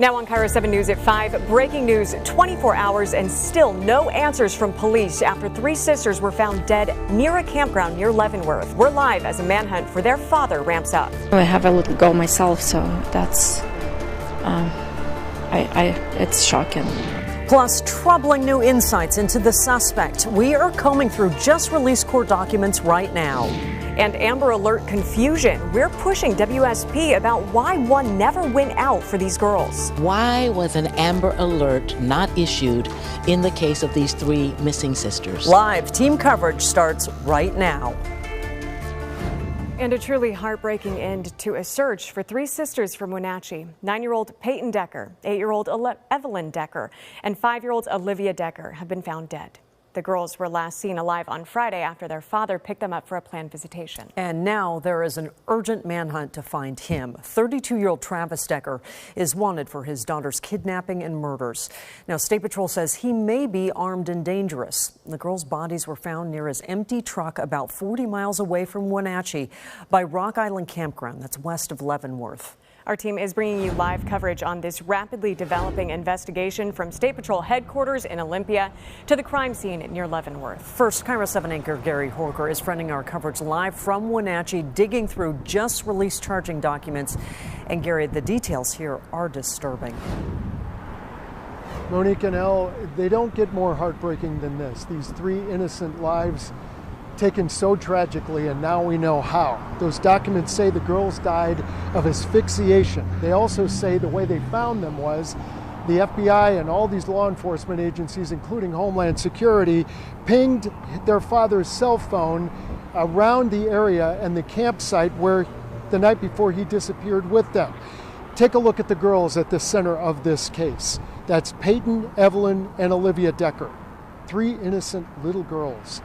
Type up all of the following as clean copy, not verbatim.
Now on KIRO 7 News at 5, breaking news, 24 hours and still no answers from police after 3 sisters were found dead near a campground near Leavenworth. We're live as a manhunt for their father ramps up. I have a little girl myself, so that's, it's shocking. Plus, troubling new insights into the suspect. We are combing through just released court documents right now. And Amber Alert confusion. We're pushing WSP about why one never went out for these girls. Why was an Amber Alert not issued in the case of these 3 missing sisters? Live team coverage starts right now. And a truly heartbreaking end to a search for 3 sisters from Wenatchee. 9-year-old Paityn Decker, 8-year-old Evelyn Decker, and 5-year-old Olivia Decker have been found dead. The girls were last seen alive on Friday after their father picked them up for a planned visitation. And now there is an urgent manhunt to find him. 32-year-old Travis Decker is wanted for his daughter's kidnapping and murders. Now, State Patrol says he may be armed and dangerous. The girls' bodies were found near his empty truck about 40 miles away from Wenatchee by Rock Island Campground. That's west of Leavenworth. Our team is bringing you live coverage on this rapidly developing investigation from State Patrol headquarters in Olympia to the crime scene near Leavenworth. First, KIRO 7 anchor Gary Horker is fronting our coverage live from Wenatchee, digging through just released charging documents. And Gary, the details here are disturbing. Monique and Elle, they don't get more heartbreaking than this. These 3 innocent lives taken so tragically, and now we know how. Those documents say the girls died of asphyxiation. They also say the way they found them was the FBI and all these law enforcement agencies, including Homeland Security, pinged their father's cell phone around the area and the campsite where the night before he disappeared with them. Take a look at the girls at the center of this case. That's Paityn, Evelyn, and Olivia Decker. 3 innocent little girls.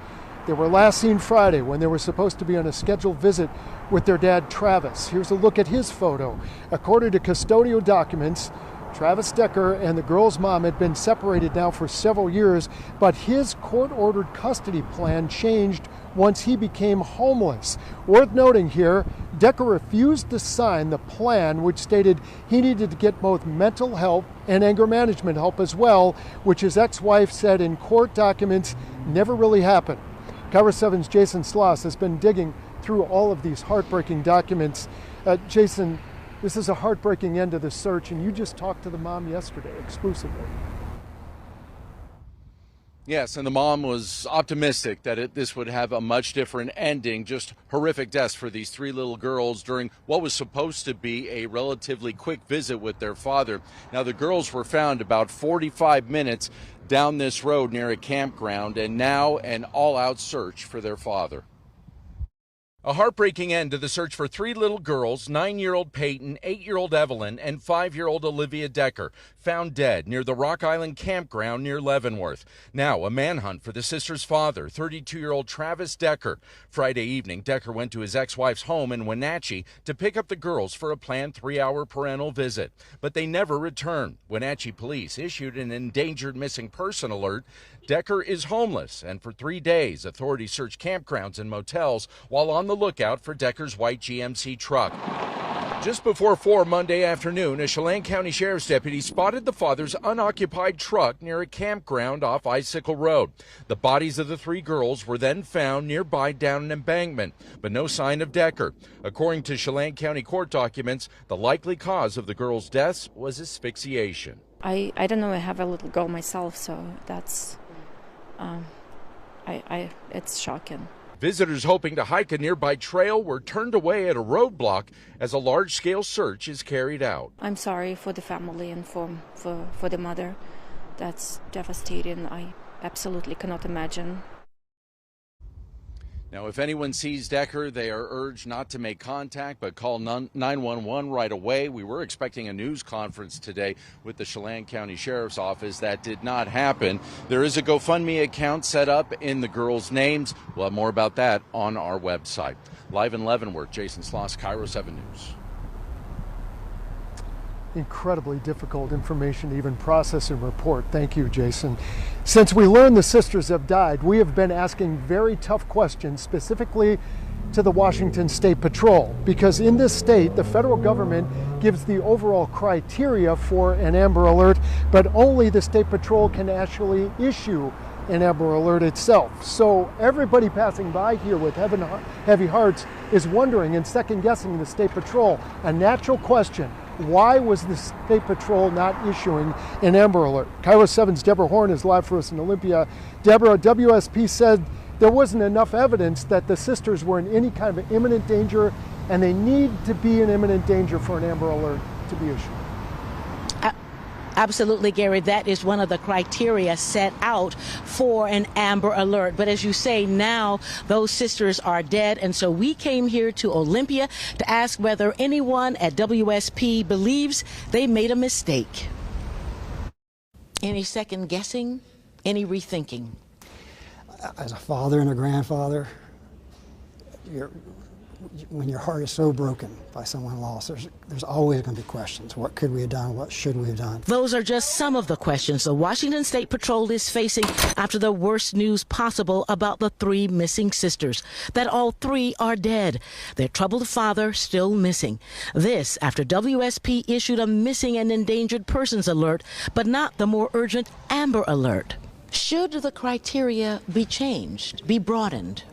They were last seen Friday when they were supposed to be on a scheduled visit with their dad, Travis. Here's a look at his photo. According to custodial documents, Travis Decker and the girl's mom had been separated now for several years, but his court-ordered custody plan changed once he became homeless. Worth noting here, Decker refused to sign the plan, which stated he needed to get both mental health and anger management help as well, which his ex-wife said in court documents never really happened. KIRO 7's Jason Sloss has been digging through all of these heartbreaking documents. Jason, this is a heartbreaking end to the search, and you just talked to the mom yesterday exclusively. Yes, and the mom was optimistic that this would have a much different ending. Just horrific deaths for these 3 little girls during what was supposed to be a relatively quick visit with their father. Now, the girls were found about 45 minutes down this road near a campground, and now an all-out search for their father. A heartbreaking end to the search for 3 little girls, 9-year-old Paityn, 8-year-old Evelyn, and 5-year-old Olivia Decker, found dead near the Rock Island Campground near Leavenworth. Now, a manhunt for the sisters' father, 32-year-old Travis Decker. Friday evening, Decker went to his ex-wife's home in Wenatchee to pick up the girls for a planned 3-hour parental visit. But they never returned. Wenatchee police issued an endangered missing person alert. Decker is homeless, and for 3 days, authorities searched campgrounds and motels while on the lookout for Decker's white GMC truck. Just before 4 Monday afternoon, a Chelan County Sheriff's deputy spotted the father's unoccupied truck near a campground off Icicle Road. The bodies of the 3 girls were then found nearby down an embankment, but no sign of Decker. According to Chelan County court documents, the likely cause of the girls' deaths was asphyxiation. I don't know, I have a little girl myself, so that's, it's shocking. Visitors hoping to hike a nearby trail were turned away at a roadblock as a large-scale search is carried out. I'm sorry for the family and for the mother. That's devastating. I absolutely cannot imagine. Now, if anyone sees Decker, they are urged not to make contact, but call 911 right away. We were expecting a news conference today with the Chelan County Sheriff's Office. That did not happen. There is a GoFundMe account set up in the girls' names. We'll have more about that on our website. Live in Leavenworth, Jason Sloss, KIRO 7 News. Incredibly difficult information to even process and report. Thank you, Jason. Since we learned the sisters have died, we have been asking very tough questions, specifically to the Washington State Patrol, because in this state, the federal government gives the overall criteria for an Amber Alert, but only the State Patrol can actually issue an Amber Alert itself. So everybody passing by here with heavy hearts is wondering and second guessing the State Patrol. A natural question: why was the State Patrol not issuing an Amber Alert? KIRO 7's Deborah Horn is live for us in Olympia. Deborah, WSP said there wasn't enough evidence that the sisters were in any kind of imminent danger, and they need to be in imminent danger for an Amber Alert to be issued. Absolutely, Gary. That is one of the criteria set out for an Amber Alert. But as you say, now those sisters are dead. And so we came here to Olympia to ask whether anyone at WSP believes they made a mistake. Any second guessing? Any rethinking? As a father and a grandfather, when your heart is so broken by someone lost, there's always going to be questions. What could we have done? What should we have done? Those are just some of the questions the Washington State Patrol is facing after the worst news possible about the 3 missing sisters, that all 3 are dead. Their troubled father still missing. This after WSP issued a missing and endangered persons alert, but not the more urgent Amber Alert. Should the criteria be changed, be broadened?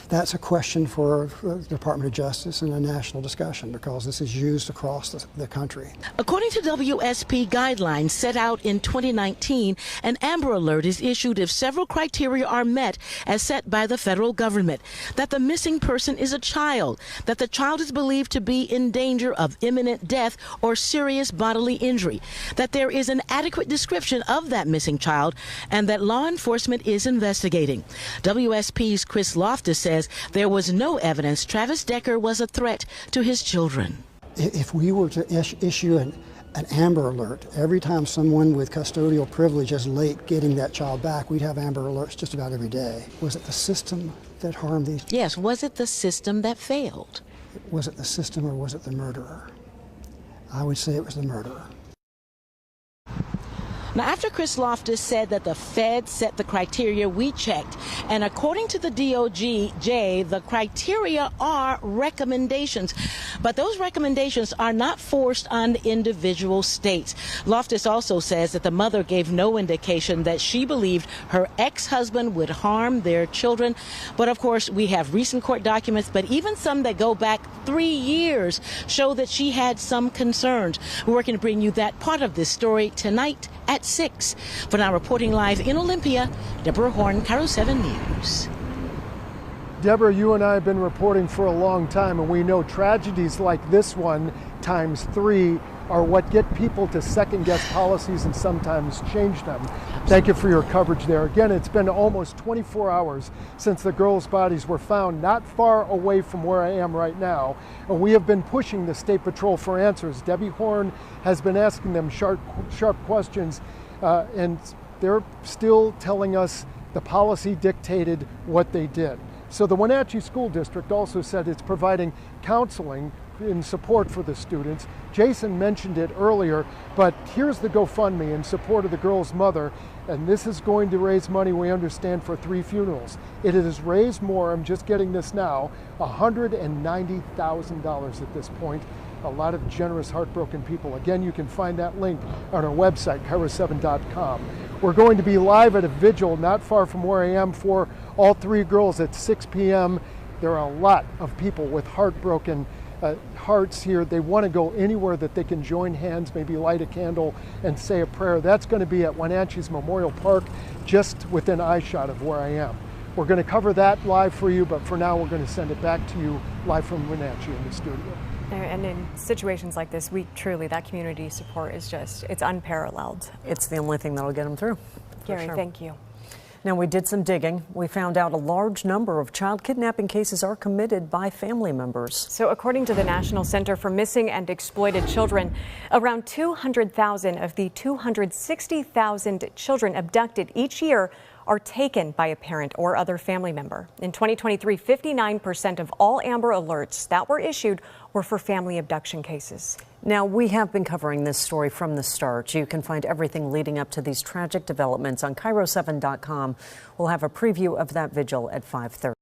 That's a question for the Department of Justice and a national discussion, because this is used across the country. According to WSP guidelines set out in 2019, an Amber Alert is issued if several criteria are met as set by the federal government: that the missing person is a child, that the child is believed to be in danger of imminent death or serious bodily injury, that there is an adequate description of that missing child, and that law enforcement is investigating. WSP's Chris Loftus says there was no evidence Travis Decker was a threat to his children. If we were to issue an Amber Alert every time someone with custodial privilege is late getting that child back, we'd have Amber Alerts just about every day. Was it the system that harmed these? Yes, was it the system that failed? Was it the system, or was it the murderer? I would say it was the murderer. Now, after Chris Loftus said that the feds set the criteria, we checked. And according to the DOJ, the criteria are recommendations. But those recommendations are not forced on individual states. Loftus also says that the mother gave no indication that she believed her ex-husband would harm their children. But of course, we have recent court documents, but even some that go back 3 years show that she had some concerns. We're working to bring you that part of this story tonight at 6. For now, reporting live in Olympia, Deborah Horn, KIRO 7 News. Deborah, you and I have been reporting for a long time, and we know tragedies like this one times 3 are what get people to second guess policies and sometimes change them. Thank you for your coverage there. Again, it's been almost 24 hours since the girls' bodies were found not far away from where I am right now. And we have been pushing the State Patrol for answers. Debbie Horn has been asking them sharp questions, and they're still telling us the policy dictated what they did. So the Wenatchee School District also said it's providing counseling in support for the students. Jason mentioned it earlier, but here's the GoFundMe in support of the girl's mother, and this is going to raise money, we understand, for 3 funerals. It has raised more, I'm just getting this now, $190,000 at this point. A lot of generous, heartbroken people. Again, you can find that link on our website, KIRO7.com. We're going to be live at a vigil not far from where I am for all 3 girls at 6 p.m. There are a lot of people with heartbroken hearts here. They want to go anywhere that they can join hands, maybe light a candle and say a prayer. That's going to be at Wenatchee's Memorial Park, just within eyeshot of where I am. We're going to cover that live for you, but for now we're going to send it back to you live from Wenatchee in the studio. And in situations like this, that community support is it's unparalleled. It's the only thing that'll get them through. Gary, sure. Thank you. Now, we did some digging. We found out a large number of child kidnapping cases are committed by family members. So according to the National Center for Missing and Exploited Children, around 200,000 of the 260,000 children abducted each year are taken by a parent or other family member. In 2023, 59% of all Amber Alerts that were issued were for family abduction cases. Now, we have been covering this story from the start. You can find everything leading up to these tragic developments on KIRO7.com. We'll have a preview of that vigil at 5:30.